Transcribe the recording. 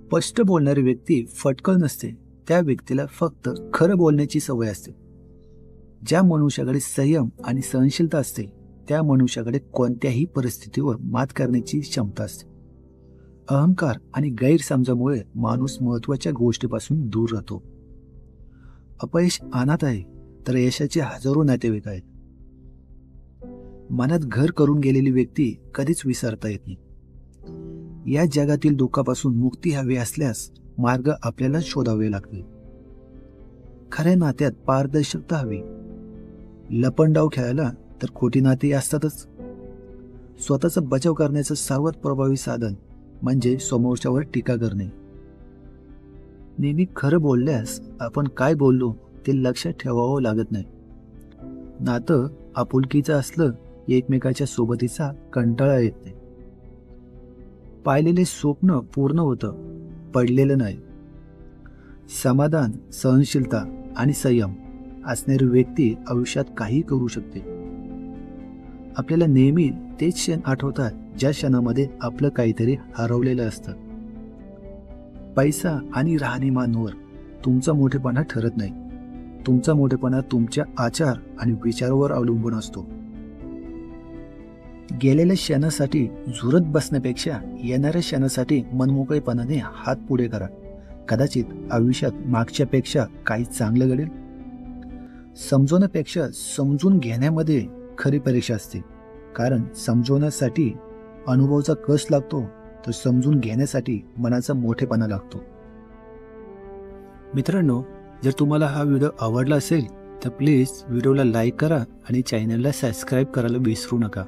स्पष्ट बोलणारी व्यक्ती फटकळ नसते, त्या व्यक्तीला फक्त खरं बोलण्याची सवय असते. ज्या मनुष्याकडे संयम आणि सहनशीलता असते, त्या मनुष्याकडे कोणत्याही परिस्थितीवर मात करण्याची क्षमता असते. अहंकार आणि गैरसमजामुळे माणूस महत्वाच्या गोष्टीपासून दूर राहतो. अपयश अनाथ आहे, तर यशाचे हजारो नातेवाईक आहेत. मनात घर करून गेलेली व्यक्ती कधीच विसरता येत नाही. या जगातील दुःखापासून मुक्ती हवी असल्यास मार्ग आपल्याला शोधावे लागतील. खऱ्या नात्यात पारदर्शकता हवी. लपंडाव खेळायला तर खोटी नाती असतातच. स्वतःचा बचाव करण्याचं सर्वात प्रभावी साधन म्हणजे समोरच्यावर टीका करणे. नेहमी खरं बोलल्यास आपण काय बोललो ते लक्षात ठेवावं लागत नाही. नातं आपुलकीचं असलं की एकमेकाच्या सोबतीचा कंटाळा येत नाही. पाहिलेले स्वप्न पूर्ण होतं, पडलेलं नाही. समाधान, सहनशीलता आणि संयम असणारी व्यक्ती आयुष्यात काही करू शकते. आपल्याला नेहमी तेच क्षण आठवतात ज्या क्षणामध्ये आपलं काहीतरी हरवलेलं असतं. पैसा आणि राहणीमानवर तुमचा मोठेपणा ठरत नाही. तुमचा मोठेपणा तुमच्या आचार आणि विचारावर अवलंबून असतो. गेलेल्या क्षणासाठी झुरत बसण्यापेक्षा येणाऱ्या क्षणासाठी मनमोकळेपणाने हात पुढे करा. कदाचित आयुष्यात मागच्यापेक्षा काही चांगलं घडेल. समजवण्यापेक्षा समजून घेण्यामध्ये खरी परीक्षा असते. कारण समजवण्यासाठी अनुभवाचा कस लागतो, तर समजून घेण्यासाठी मनाचा मोठेपणा लागतो. मित्रांनो, जर तुम्हाला हा व्हिडिओ आवडला असेल तर प्लीज व्हिडिओला लाईक करा आणि चॅनलला सबस्क्राईब करायला विसरू नका.